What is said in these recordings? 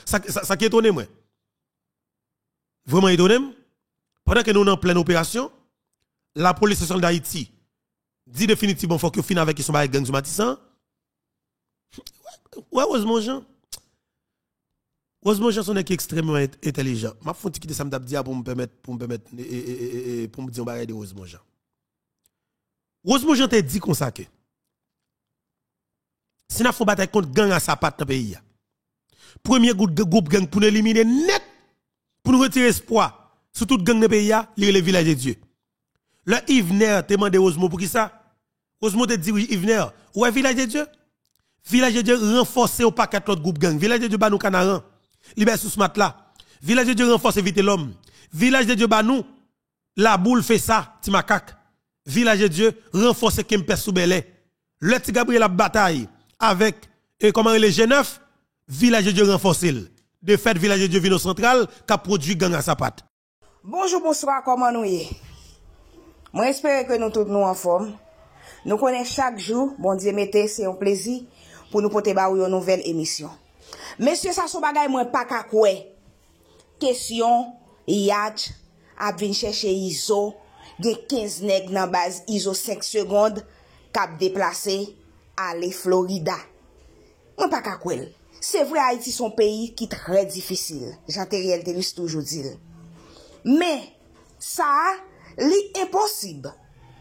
Ça qui étonne moi. Vraiment étonné. Pendant que nous sommes en pleine opération, la police nationale d'Haïti dit définitivement faut que finisse avec son bail gang du Matissan. Ouais, heureusement Jean. Heureusement Jean sont extrêmement intelligent. M'a font quitter ça me dire pour me permettre pour me dire on bail de heureusement Jean. Heureusement Jean t'a dit comme ça que si nous faisons bataille contre gang à sa patte dans le pays, premier groupe gang pour nous éliminer net, pour nous retirer espoir sur toute gang dans le pays, il le village de Dieu. Le Yvener te demandé Osmo pour qui ça? Osmo te dit oui, Yvener, ouais, village de Dieu? Village de Dieu renforcé au paquet de l'autre groupe gang. Village de Dieu ba nous canaran. Libère sous ce mat là. Village de Dieu renforce éviter l'homme. Village de Dieu ba nous. La boule fait ça, ti macaque. Village de Dieu renforce Kempes sous Belé. Le ti Gabriel a bataille avec comment les G9, village de Dieu renforcé. De fait, village de Dieu vino central qui a produit gang à sa patte. Bonjour, bonsoir, comment nous y? Moi, j'espère que nous tous nous en forme. Nous connaissons chaque jour, bon Dieu mettez, c'est un plaisir pour nous porter une nouvelle émission. Messieurs, ça sont bagay moi pas ka kwe. Question, Yach, a vin chercher ISO, de 15 nèg nan base ISO 5 secondes, kap déplacé, aller Florida. Moi pas ka kwe. C'est vrai, Haïti son pays qui est très difficile. Jean-Thériel Télis toujours dit. Mais, ça, c'est impossible.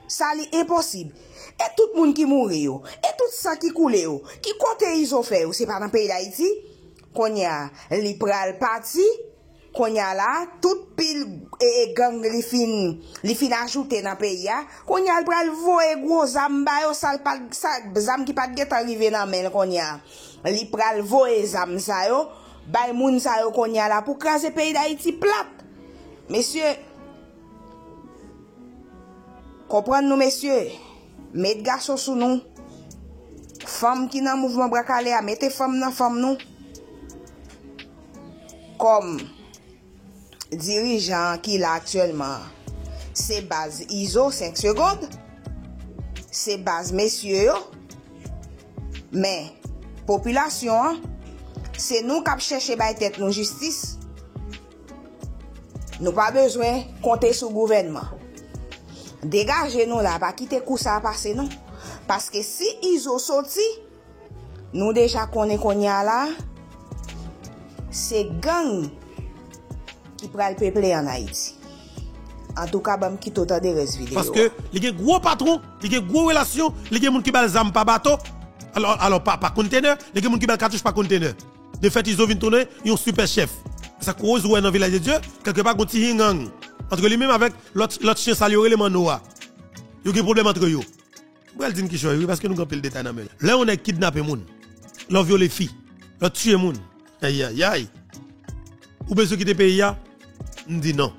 Ça, c'est impossible. Et tout le monde qui mourit, et tout ça qui coule, qui compte ils ont fait, c'est pas dans le pays d'Haïti, qu'on y a, li pral parti, qu'on y a là, tout pile et gang li fin ajouté dans le pays, qu'on y a le pral voye gros zam ba yo, zam qui pas de arrivé dans men, qu'on y a, li pral voye zam sa yo, bay moun sa yo qu'on y a là, pour craser le pays d'Haïti plate. Messieurs, comprenez-nous, messieurs, mettez garçons sous nous, femmes qui dans le mouvement bracalé, mettez femmes dans femme nous, comme dirigeant qui là actuellement, c'est base ISO 5 secondes, c'est base messieurs, mais population, c'est nous qui cherchons à tête nous justice. Nous pas besoin de compter sur le gouvernement. Dégagez-nous là, pas quitter coup ça passer non. Parce que si ils ont sorti, nous déjà connaissons là, c'est gang qui prend le peuple en Haïti. En tout cas, bam qui total de reste vidéo. Parce que il y a gros patron, il y a gros relation, il y a gens qui bal zam pas bateau. Alors pas conteneur, il y a gens qui bal cartouche pas conteneur. De fait, ils ont vinn tourner, ils ont super chef. Ça cause ouais dans village de Dieu, quelque part gon ti gang. Entre lui même avec l'autre chien salioré les manoa. Il y a un problème entre eux. Moi elle dit qui choy parce que nous compile détail dans men. Là on est kidnapper moun. L'on viole filles, l'on tue moun. Aïe aïe aïe. Ou besoin quitter pays ya? On dit non.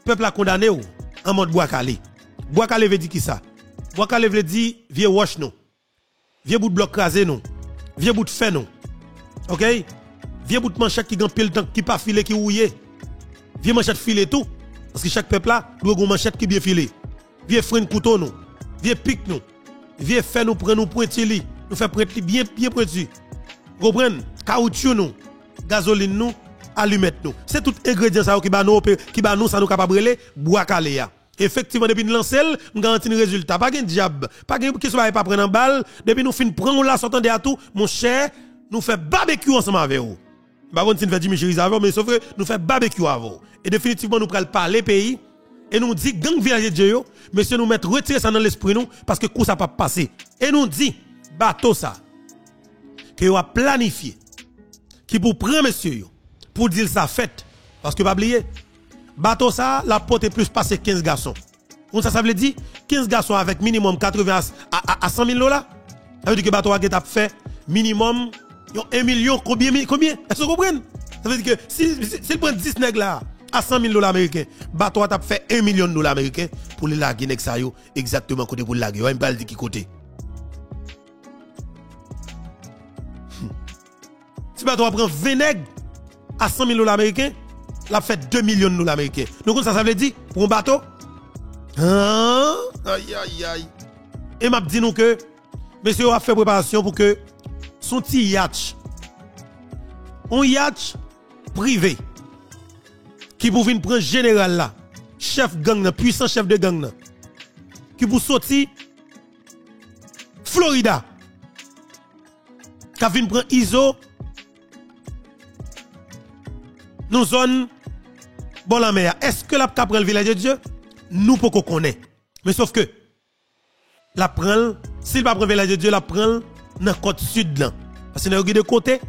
Peuple a condamné ou en mode bois calé. Bois calé veut dire qui ça? Bois calé veut dire vieux wash non. Vieux bout de bloc crasé non. Vieux bout de fer non. OK? Vieux bout de manchette qui gagne pile temps qui pas filé qui rouillé. Vieux manchette filé tout parce que chaque peuple là doit une manchette qui bien filé. Vieux frein couteau non. Vieux pic non. Vieux fer nous prend nous pointili, nous fait prêter bien pointu. Vous comprenez? Caoutchouc non. Gasoline nous, allumette nous. C'est tout ingrédient ça qui ba nous ça nous capable brûler bois calé ya. Effectivement depuis nous lancer, nous garantit un résultat. Pas gain diable, pas gain qui soit pas prendre en balle, depuis nous fin prendre là s'entendez à tout, mon cher, nous fait barbecue ensemble avec vous. Par contre, si nous faisons Dimitri avant, mais sauf que nous faisons barbecue avant. Et définitivement, nous prenons parler pays et nous dit gang village de Dieu, monsieur, nous mettons retirer ça dans l'esprit nous parce que coup ça pas passer. Et nous dit bateau ça que vous a planifié qui pour prendre monsieur pour dire ça fait parce que pas oublier bateau ça la porte plus passer 15 garçons. Ça veut dire 15 garçons avec minimum 80 à 100 000 $. Ça veut dire que bateau a fait minimum 1 million, combien? Est-ce que vous comprenez? Ça veut dire que s'il prend 10 nègres là à 100 000 $ américains, bateau a fait 1 million de $ américains pour les laguer nègres ça yo exactement côté pour laguer. On pas dire qui côté. Si bateau prend 20 nègres à 100 000 $ américains, l'a fait 2 millions de $ américains. Donc ça veut dire pour un bateau aïe aïe aïe. Et m'a dit nous que monsieur a fait préparation pour que son petit yacht on yacht privé qui pour venir prendre général là, chef gang, puissant chef de gang, qui pour sortir Florida, qui vient prendre ISO, nos zones, bon la mer. Est-ce que la prend le village de Dieu? Nous pouvons connaître. Mais sauf que, la prend, s'il va prendre le village de Dieu, la prend dans la côte sud là. Parce que dans de côté,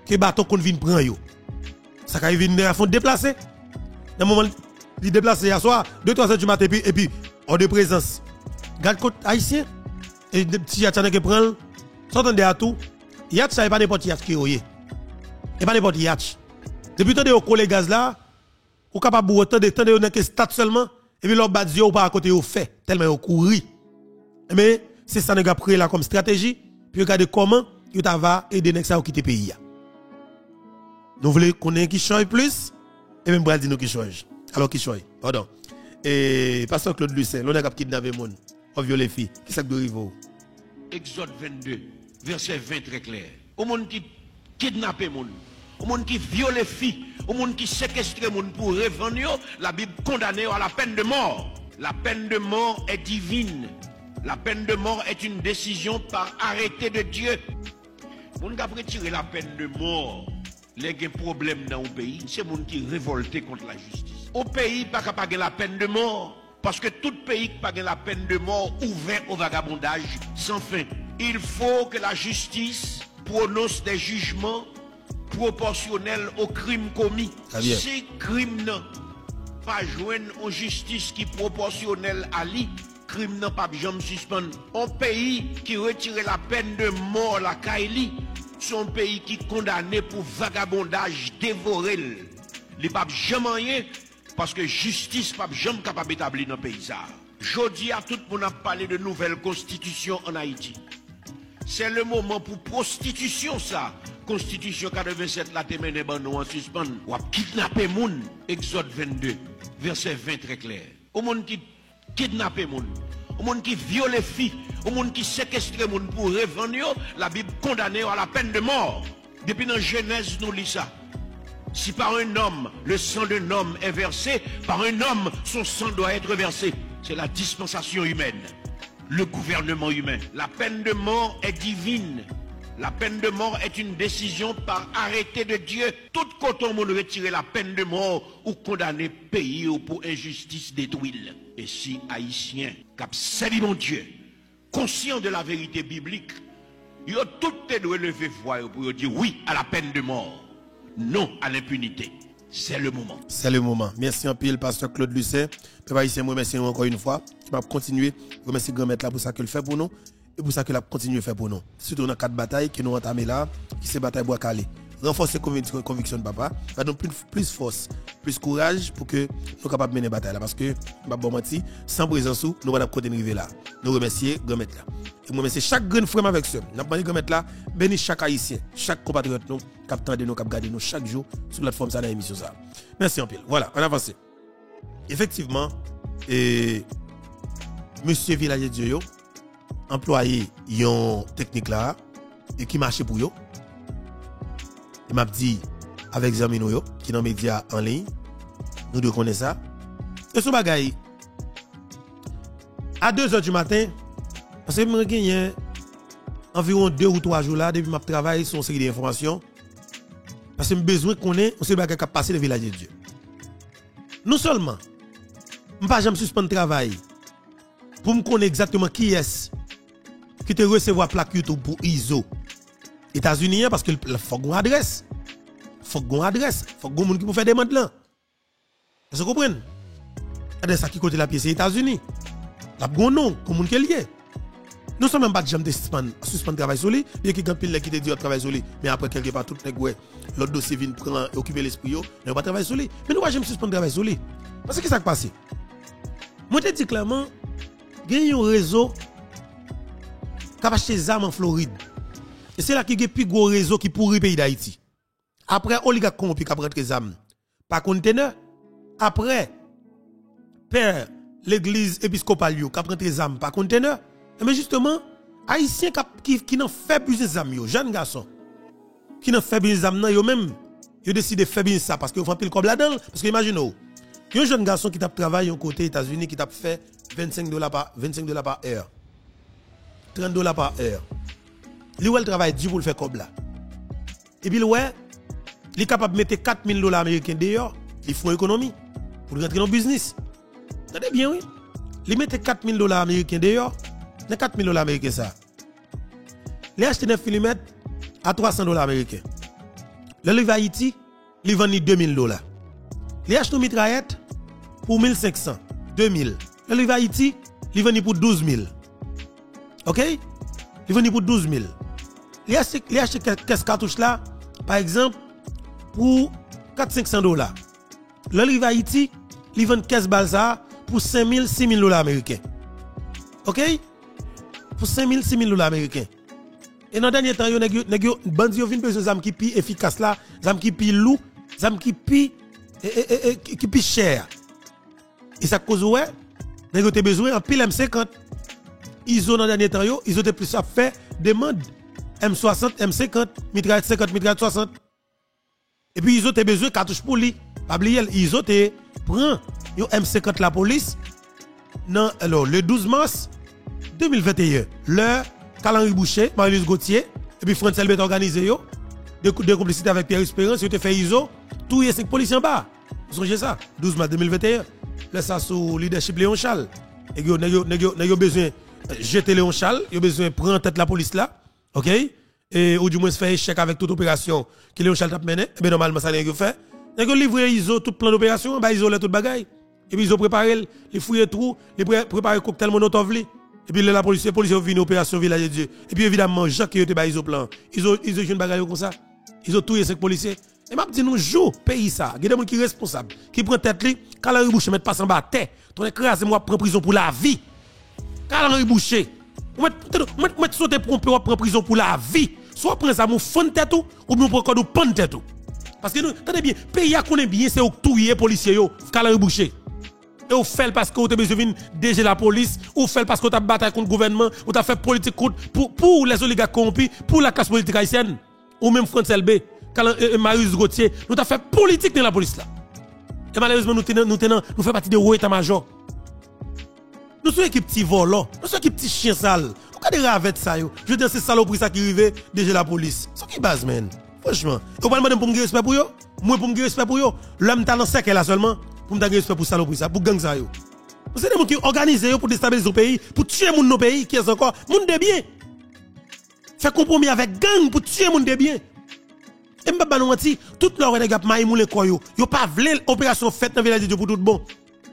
que bateau qu'on vient prendre yo. Ça quand il vient à fond déplacer. Dans le moment il déplace hier soir 2-3 heures du matin et puis hors de présence. Garde côte haïtien et des petits yachts qui prennent s'entendez à tout. Yacht ça n'est pas n'importe yacht qui est. Et pas n'importe yacht. Depuis tant de collègues gaz là, ou capable autant de temps de dans que stade seulement et puis leur bad ou pas à côté au fait tellement au courir. Mais c'est ça nèg après là comme stratégie puis regarder comment yo ta va aider nèg ça quitter pays. Nous voulons connaître qui change plus et même bral dit nous qui change. Alors qui change? Pardon. Et pasteur Claude Lucet, l'on a cap kidnapper monde, on viole les filles. Qui ça que rivo? Exode 22, verset 20 très clair. Au monde qui kidnappe monde, au monde qui viole les filles, au monde qui séquestre monde pour revendre, la Bible condamne à la peine de mort. La peine de mort est divine. La peine de mort est une décision par arrêté de Dieu. On a retiré la peine de mort. Les problèmes dans le pays, c'est les gens qui révoltent contre la justice. Au pays, pas capable de la peine de mort. Parce que tout pays qui pas la peine de mort ouvert au vagabondage sans fin. Il faut que la justice prononce des jugements proportionnels aux crimes commis. Si crime n'a pas joindre en justice qui proportionnelle à lui, crime n'a pas jamais suspendre. Un pays qui retire la peine de mort la Kaili, son pays qui condamné pour vagabondage dévoré. Il pas jamais rien parce que justice pas jamais capable d'établir dans le pays ça. Jodi à tout le monde a parlé de nouvelle constitution en Haïti. C'est le moment pour prostitution ça. Constitution 87 la témène ban nous en suspend. Ou a kidnapper moun. Exode 22 verset 20 très clair. Au monde qui kidnapper moun, au monde qui viole les filles, au monde qui séquestre moun pour revendre, la Bible condamne à la peine de mort. Depuis dans Genèse nous lit ça. Si par un homme, le sang d'un homme est versé, par un homme, son sang doit être versé. C'est la dispensation humaine, le gouvernement humain. La peine de mort est divine. La peine de mort est une décision par arrêté de Dieu. Tout quand on retire la peine de mort ou condamner pays ou pour injustice détruite. Et si Haïtiens, cap servi mon Dieu, conscient de la vérité biblique, ils ont tout levé voix pour dire oui à la peine de mort. Non à l'impunité. C'est le moment. C'est le moment. Merci en pile, pasteur Claude Lucet. Papa ici, moi, merci encore une fois. Je vais continuer. Remercie grand-maître là pour ça qu'il fait pour nous. Et pour ça qu'il a continué à faire pour nous. Surtout dans 4 batailles qui nous ont entamées là, qui c'est bataille bois calé. Renforcer conviction de papa, va nous plus force, plus courage pour que nous soyons capables de mener la bataille là. Parce que, bon menti, sans présence, nous ne pouvons pas continuer là. Nous remercions grand-maître là. Et nous remercions chaque grand frère avec ça. Nous avons grand-maître là, béni chaque haïtien, chaque compatriote nous, qui attend nous, qui regarde nous chaque jour sur la plateforme ça dans l'émission ça. Merci en pile. Voilà, on avance. Effectivement, monsieur Villager Dieu, employé yon technique là et qui marche pour yo. Il m'a dit avec amis nous qui dans médias en ligne, nous devons connaître ça. Et ce bagay à 2h du matin parce que moi gagné environ 2 ou 3 jours là depuis m'a travail sur une série d'informations parce que j'ai besoin qu'on ait on sait bagay qui passer le village de Dieu. Non seulement pas jamais suspendre travail pour me connaître exactement qui est qui te recevoir plaque YouTube pour ISO États-Unis parce que faut qu'on adresse. Faut qu'on adresse, faut qu'on monde qui pour faire des demandes là. Vous comprenez? Adresse à qui côté la pièce c'est États-Unis. La bon nom comme monde qui est lié. Nous sommes même pas jamais suspendre travail sur lui, bien qu'il y ait pile qui te dit travail sur lui, mais après quelque part tout nèg ouais, l'autre dossier vient prendre occuper l'esprit yo, mais pas travailler sur lui. Mais nous pas jamais suspendre travail sur lui. Parce que qu'est-ce qui s'est passé? Moi te dis clairement, il y a un réseau qui a acheté des armes en Floride. Et c'est là qu'il y a le plus gros réseau qui pourrit le pays d'Haïti. Après, oligarque corrompu qui a pris des armes par conteneur. Après, père, l'église épiscopale qui a pris des armes par conteneur. Mais justement, Haïtiens qui n'ont fait plus des armes, jeunes garçons, qui n'ont fait plus des armes, yo même, Ils décident de faire bien ça parce qu'ils font pile comme là-dedans. Parce que imaginez, il y a un jeune garçon qui t'a travaillé au côté États-Unis qui t'a fait $25 par heure. $30 par heure. Lui, il travaille dur pour le faire comme là. Et puis, ouais, il est capable de mettre $4,000 américains dehors. Il faut économie pour rentrer dans le business. Attendez bien, oui. Il met $4,000 américains dehors. Mais $4,000 américains, ça. Il a acheté 9 mm à $300 américains. Là, il va à Haïti, il vend $2,000. Il a acheté une mitraillette pour 1,500, 2,000. Là, il va à Haïti, il vend pour 12,000. OK? Il vend pour 12,000. Il a acheté quelques cartouches là, par exemple, pour $400-500. Là, il va à Haïti, il vend 15 balles ça pour $5,000-6,000 américains. OK? Pour $5,000-6,000 américains. Et dans le dernier temps, il y a des bandits qui ont besoin d'armes qui sont efficaces là, des armes qui sont lourdes, des armes qui sont chères. Et ça cause ouais, ils ont besoin en pile M50. Ils ont dans le dernier temps, ils ont plus à faire demande M60, M50, mitraillette 50, mitraillette 60. Et puis ils ont besoin de cartouches pour lui. Ils ont pris un M50 la police alors, le 12 mars 2021. Le Calandri Boucher, Marie-Louise Gauthier, et puis François Selbet organisé de complicité avec Pierre Espérance, ils ont fait ISO, tout y a 5 policiers en bas. Vous songez ça? 12 mars 2021. Là, ça sous leadership Léon Charles. Et ils ont besoin de jeter Léon Charles, ils ont besoin de prendre en tête la police là. OK? Et ou du moins faire échec avec toute opération que Léon Charles a menée. Et bien normalement, ça n'a rien fait. Ils ont livré ISO tout plan d'opération, ils ont tout bagaille. Et puis ils ont préparé, ils fouillé tout, ils ont préparé le cocktail Molotov. Et puis la police ont vu une opération Village de Dieu. Et puis évidemment, Jacques qui était au plan. Ils ont joué une bagarre comme ça. Ils ont tué 5 policiers. Et m'a dit nous joue pays ça. Il y a des gens qui sont responsables, qui prennent tête li, Calandri Boucher met pas en bas terre. Ton écrasé moi prend prison pour la vie. Calandri Boucher. Moi sauter pour prendre prison pour la vie. Soit prend ça mon fond tête ou bien prend code pan tête. Parce que nous attendez bien, pays a connaît bien c'est au tuer policiers yo, Calandri Boucher. Et vous faites parce que vous avez besoin de dégager la police, ou vous faites parce que vous avez bataille contre le gouvernement, ou vous avez fait politique pour les oligarques corrompus, pour la classe politique haïtienne, ou même François Selbet, Marie-Louise Gauthier, nous avons fait politique dans la police là. Et malheureusement, nous faisons partie de haut état-major. Nous sommes équipe petit volant, nous sommes équipe petit chien sale. Vous avez des ravettes ça yo. Je veux dire, c'est saloperie ça qui arrive dégager la police. C'est qui base, man. Franchement. Vous parlez pour me respect pour yo? Moi pour me respect pour yo? L'homme talent sec là seulement. Pour me donner respect pour saloperie ça, pour gang ça yo. Vous savez des gens qui organisent pour déstabiliser le pays, pour tuer mon nos pays qui est encore moun de bien. Fait compromis avec gang pour tuer moun de bien. Et m'pa nou menti, tout leur les gars maï moule quoi yo pas vle opération faite dans village de Dieu pour tout bon.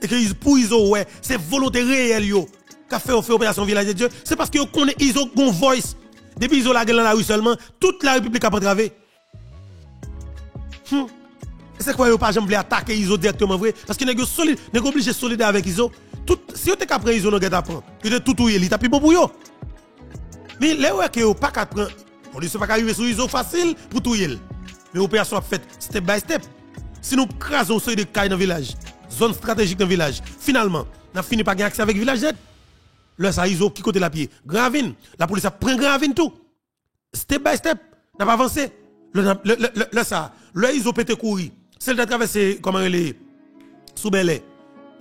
Et que pour iso ouais, c'est volonté réelle yo. Qu'a fait opération village de Dieu, c'est parce que yo connaît iso gon voice. Depuis iso la gueule dans la rue seulement, toute la république a pas travé. C'est quoi yo pas jamais attaquer ISO directement vrai parce que nèg solide, nèg obligé solidaire avec ISO. Tout si yo te ka prendre ISO non geta prend. Il te tout touyer, il t'a plus bon pour yo. Mais là ouais que yo pas ka prendre, police pas arriver sur ISO facile pour touyer. Mais opération faite step by step. Si nous crasons sur des cailles dans village, zone stratégique dans village, finalement, n'a fini par gagner accès avec village Z. Là ça ISO qui côté la pied. Gravine, la police a prend Gravine tout. Step by step, n'a pas avancé. Le ça, le ISO pété courir. Celle de traverser comment elle est sous Belay.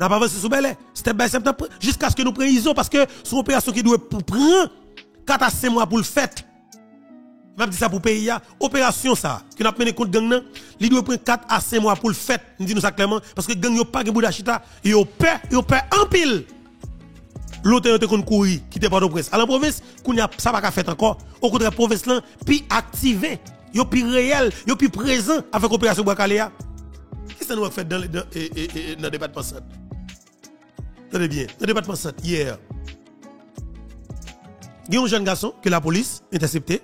N'a pas avancé sous Belay. Step by step jusqu'à ce que nous prenions ISO parce que son opération qui doit prendre 4 à 5 mois pour le fait. M'a dit ça pour pays ya, opération ça que n'a mené contre gang nan, il doit prendre 4 à 5 mois pour le fait. Nous dit nous ça clairement parce que gang yo pas gen boudachita, yo peur en pile. L'autre yo te kon courir qui te pas de presse. À la province, kounya ça pas ka fait encore. Au contraire province là puis activé. Yo plus réel, yo plus présent avec opération Bouakalea. Qu'est-ce que nous avons fait dans le département centre? Tenez bien, dans le département centre, hier, il y a un jeune garçon que la police a intercepté.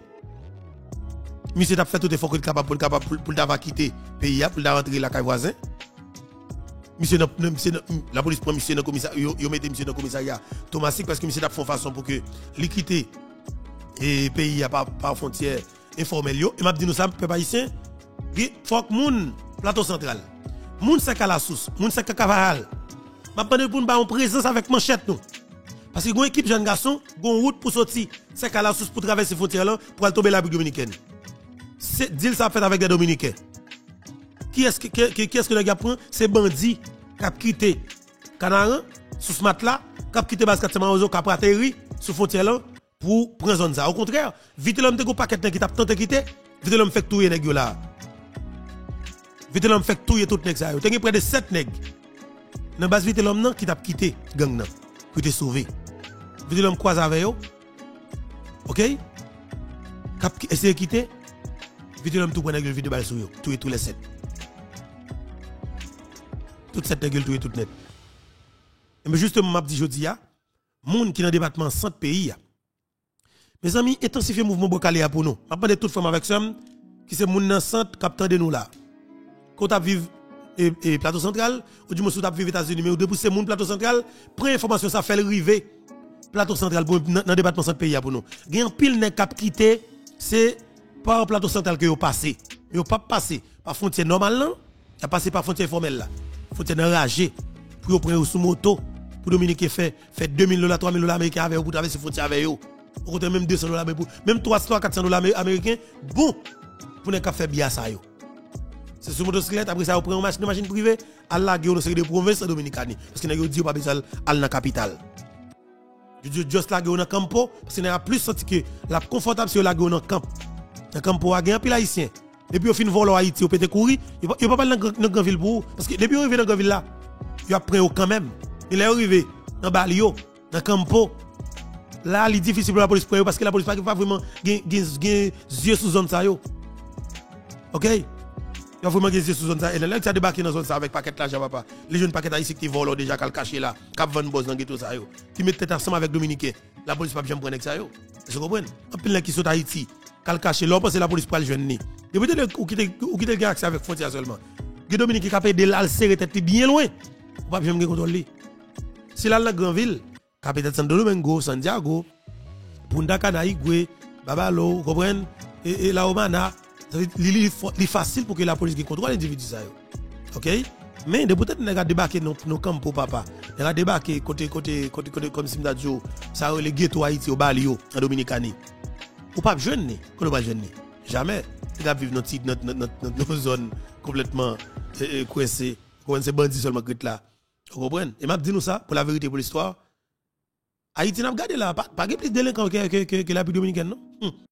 Monsieur a fait tout effort qu'il capable pour d'avoir quitté le pays, pour rentrer la caille voisin. La police prend monsieur dans le commissariat, il met monsieur dans le commissariat Thomasik parce que monsieur a fait façon pour que il quitte et pays par frontière informel yo. Et m'a dit nous ça peuple haïtien, faut que moun plateau central. Moun c'est à la source, moun c'est à Cavaral. M'a demandé pour nous en présence avec manchette nous. Parce que une équipe jeune garçon, une route pour sortir, c'est à la source pour traverser frontière là pour aller tomber la République dominicaine. C'est deal ça fait avec des Dominicains. Qui est-ce que le gars prend? C'est bandit qui a quitté Canaran sous ce matelas, qui a quitté base 4 Marozo, qui a atterri sous frontière là pour prendre zone ça. Au contraire, vite l'homme te go paquet qui t'a tenté quitter, vite l'homme fait touyer nèg yo là. Vite l'homme fait touyer tout nèg ça yo. T'as près de 7 nèg. Dans base vite l'homme nan qui t'a quitté gang nan pour te sauver. Vite l'homme croise avec yo. OK? Cap essayer quitter. Vite l'homme tout prend nèg vite balle sur yo, touyer tous les 7. Toutes 7 nèg touyer tout net. Mais justement m'a dit jodi a, moun qui dans département centre pays. Mes amis, intensifier mouvement Bokale pour nous. Je parle de toute femme avec ça, qui c'est moun dans centre capteur de nous là. Quand tu vives et plateau central, ou du moins si tu vives aux États-Unis, mais ou depuis c'est moun plateau central, prends information ça fait le river plateau central pour dans département centre pays pour nous. Gen pile nèg cap quitter, c'est par plateau central que yo passé. Yo pas passé par frontière normale là, y a passé par frontière formelle là. Frontière enragée pour yo prendre sous moto pour Dominique fait $2,000 $3,000 américains avec pour traverser frontière avec yo. Au côté même $200 pour même $300 $400 américains bon pour ne pas faire bien ça yo. C'est sur motocyclette après ça on prend une machine privée à la guerre dans série de provinces dominicaines parce que n'a dit pas besoin aller dans la capitale. Je juste la guerre dans campo parce que n'a plus senti que la confortable sur la guerre dans camp. Dans campo a gain pile haïtien. Depuis au fin vol Haïti au pété courir, il pas parler dans grande ville pour parce que depuis arrivé dans grande ville là, il a pris quand même. Il est arrivé dans Balio, dans campo. Là, il est difficile pour la police parce que la police pas vraiment gain yeux sous zone ça yo. OK? Il y a vraiment des yeux sous zone ça. Et là, tu as débarqué dans zone ça avec paquet l'argent papa. Les jeunes paquets haïtiens qui volent déjà qu'à cacher là, cap vendre boss dans ghetto ça yo. Qui mettent tête ensemble avec Dominicain. La police pas jamais prendre ça yo. Vous comprenez? En pile qui sont Haïti, qu'à cacher là parce que la police pas le jeune ni. Depuis ou quitter le accès avec frontière seulement. Que Dominicain qui capé de là serrer tête bien loin. Pas jamais contrôler. Si là la grande ville, capitale Santo Domingo, Santiago, Punta Cana, Igwe, Babalo, vous comprenez? Et la Omana, c'est facile pour que la police contrôle l'individu ça. OK? Mais de peut-être n'a débarquer nos camps pour papa. N'a débarquer côté comme si m'a dit ça les ghetto Haïti au Balio en Dominicanie. Ou pas jeune né, qu'on pas jeune né. Jamais. Il va vivre notre zone complètement coincée. C'est bandit seulement que là. Vous comprenez? Et m'a dit nous ça pour la vérité pour l'histoire. Haïti n'a pas gardé là, pas plus de délinquants que la République dominicaine non.